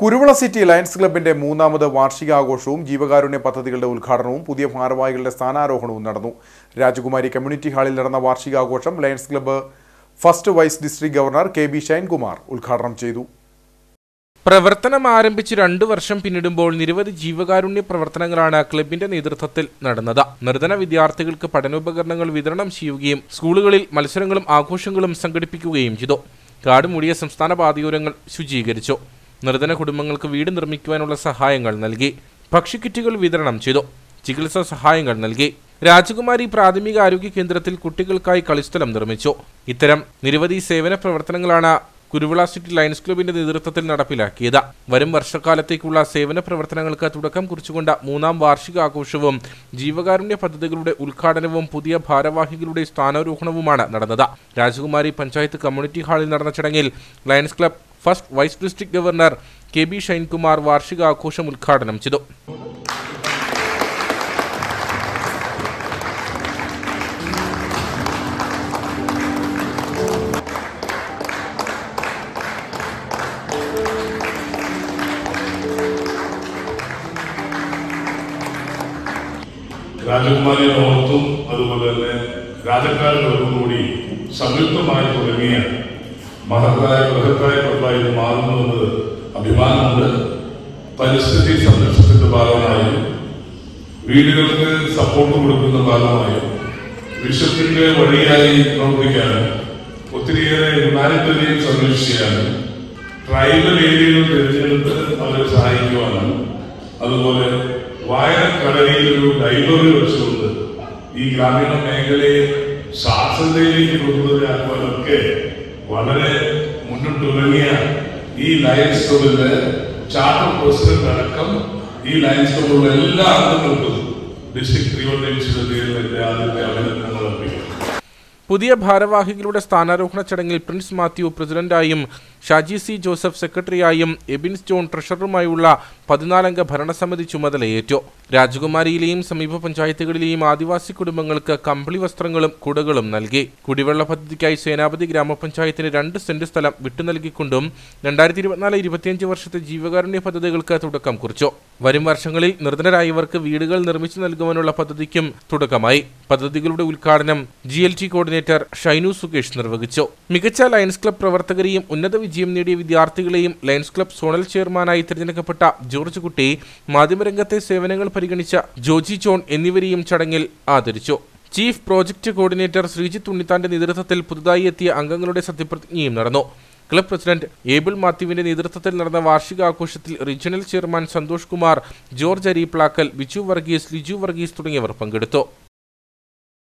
Kuruvila city lions ക്ലബിന്റെ മൂന്നാമത് വാർഷികാഘോഷവും ജീവകാരുണ്യ പദ്ധതികളുടെ ഉദ്ഘാടനവും പുതിയ ഭാരവാഹികളുടെ സ്ഥാനാരോഹണവും നടന്നു. രാജകുമാരി കമ്മ്യൂണിറ്റി ഹാളിൽ നടന്ന വാർഷികാഘോഷം Lions club first vice district governor K B. Shinekumar ഉദ്ഘാടനം ചെയ്തു. പ്രവർത്തനം ആരംഭിച്ച് 2 വർഷം പിന്നിടുമ്പോൾ നിരവധി ജീവകാരുണ്യ പ്രവർത്തനങ്ങളാണ് ക്ലബിന്റെ നേതൃത്വത്തിൽ നടന്നത്. നിർധന വിദ്യാർത്ഥികൾക്ക് പഠനോപകരണങ്ങൾ വിതരണം ചെയ്യുകയും സ്കൂളുകളിൽ മത്സരങ്ങളും ആഘോഷങ്ങളും സംഘടിപ്പിക്കുകയും ചെയ്തു. കാടുമൂടിയ സംസ്ഥാന പാതയോരങ്ങൾ ശുചീകരിച്ചു. നിർധന കുടുംബങ്ങൾക്ക് വീട് നിർമ്മിക്കുവാനുള്ള സഹായങ്ങൾ നൽകി. ഭക്ഷ്യക്കിറ്റുകൾ വിതരണം ചെയ്തു. ചികിത്സാ സഹായങ്ങൾ നൽകി. രാജകുമാരി പ്രാഥമിക ആരോഗ്യ കേന്ദ്രത്തിൽ കുട്ടികൾക്കായി കളിസ്ഥലം നിർമ്മിച്ചു. ഇത്തരം നിരവധി സേവന പ്രവർത്തനങ്ങളാണ് കുരുവിള സിറ്റി ലയൺസ് ക്ലബിന്റെ നേതൃത്വത്തിൽ നടപ്പിലാക്കിയത്. വരും വർഷക്കാലത്തേക്കുള്ള സേവന പ്രവർത്തനങ്ങൾക്ക് തുടക്കം കുറിച്ചുകൊണ്ട് മൂന്നാം വാർഷികാഘോഷവും ജീവകാരുണ്യ പദ്ധതികളുടെ ഉദ്ഘാടനവും പുതിയ ഭാരവാഹികളുടെ സ്ഥാനാരോഹണവുമാണ് നടന്നത്. രാജകുമാരി പഞ്ചായത്ത് കമ്മ്യൂണിറ്റി ഹാളിൽ നടന്ന ചടങ്ങിൽ Lions club first vice district governor K B. Shinekumar വാർഷികാഘോഷം ഉദ്ഘാടനം ചെയ്തു. രാജകുമാരി ഓർത്തും അതുപോലെ തന്നെ രാജക്കാരനോടും കൂടി സംയുക്തമായി തുടങ്ങിയ ബൃഹത്തായ ക്ലബ്ബായി മാറുന്നുവെന്നത് അഭിമാനമുണ്ട്. പരിസ്ഥിതി സംരക്ഷണത്തിന്റെ ഭാഗമായും വീടുകൾക്ക് സപ്പോർട്ട് കൊടുക്കുന്ന ഭാഗമായും വിശ്വത്തിന്റെ വഴിയായി പ്രവർത്തിക്കാനും ഒത്തിരിയേറെ ഹ്യൂമാനിറ്റേറിയൻ സർവീസ് ചെയ്യാനും ട്രൈബൽ ഏരിയകൾ തിരഞ്ഞെടുത്ത് അവരെ സഹായിക്കുവാനും അതുപോലെ വായനക്കടലിൽ ഒരു ലൈബ്രറി വെച്ചുകൊണ്ട് ഈ ഗ്രാമീണ മേഖലയെ സാക്ഷരതയിലേക്ക് കൊണ്ടുവരാക്കുവാനൊക്കെ വളരെ മുന്നിട്ടിറങ്ങിയ ഈ ലയൺസ് ക്ലബിന്റെ ചാർട്ടർ പ്രസിഡന്റ് അടക്കം ഈ ലയൺസ് ക്ലബിലുള്ള എല്ലാ അംഗങ്ങൾക്കും ഡിസ്ട്രിക്ട് തിരുവനന്തപുരത്തിന്റെ പേരിൽ എന്റെ ആദ്യത്തെ അഭിനന്ദനങ്ങൾ അർപ്പിക്കുന്നു. പുതിയ ഭാരവാഹികളുടെ സ്ഥാനാരോഹണ ചടങ്ങിൽ പ്രിൻസ് മാത്യു പ്രസിഡന്റായും ഷാജി സി ജോസഫ് സെക്രട്ടറിയായും എബിൻസ് ജോൺ ട്രഷററുമായുള്ള 14-അംഗ ഭരണസമിതി ചുമതലയേറ്റു. രാജകുമാരിയിലെയും സമീപ പഞ്ചായത്തുകളിലെയും ആദിവാസി കുടുംബങ്ങൾക്ക് കമ്പിളി വസ്ത്രങ്ങളും കുടകളും നൽകി. കുടിവെള്ള പദ്ധതിക്കായി സേനാപതി ഗ്രാമപഞ്ചായത്തിന് 2 സെന്റ് സ്ഥലം വിട്ടുനൽകിക്കൊണ്ടും 2024-25 വർഷത്തെ ജീവകാരുണ്യ പദ്ധതികൾക്ക് തുടക്കം കുറിച്ചു. വരും വർഷങ്ങളിൽ നിർധനരായവർക്ക് വീടുകൾ നിർമ്മിച്ചു നൽകുവാനുള്ള പദ്ധതിക്കും തുടക്കമായി. പദ്ധതികളുടെ ഉദ്ഘാടനം GLT കോർഡിനേറ്റർ ഷൈനു സുകേഷ് നിർവഹിച്ചു. മികച്ച ലയൺസ് ക്ലബ് പ്രവർത്തകരെയും ഉന്നത വിജയം നേടിയ വിദ്യാർത്ഥികളെയും ലയൺസ് ക്ലബ് സോണൽ ചെയർമാനായി തിരഞ്ഞെടുക്കപ്പെട്ട ജോർജ് കുട്ടി, മാധ്യമരംഗത്തെ സേവനങ്ങൾ പരിഗണിച്ച ജോജി ജോൺ എന്നിവരെയും ചടങ്ങിൽ ആദരിച്ചു. ചീഫ് പ്രോജക്ട് കോർഡിനേറ്റർ ശ്രീജിത്ത് ഉണ്ണിത്താന്റെ നേതൃത്വത്തിൽ പുതുതായി എത്തിയ അംഗങ്ങളുടെ സത്യപ്രതിജ്ഞയും നടന്നു. ക്ലബ് പ്രസിഡന്റ് ഏബിൾ മാത്യുവിന്റെ നേതൃത്വത്തിൽ നടന്ന വാർഷികാഘോഷത്തിൽ റീജിയണൽ ചെയർമാൻ സന്തോഷ് കുമാർ, ജോർജ് അരീപ്ലാക്കൽ, ബിജു വർഗീസ്, ലിജു വർഗീസ് തുടങ്ങിയവർ പങ്കെടുത്തു.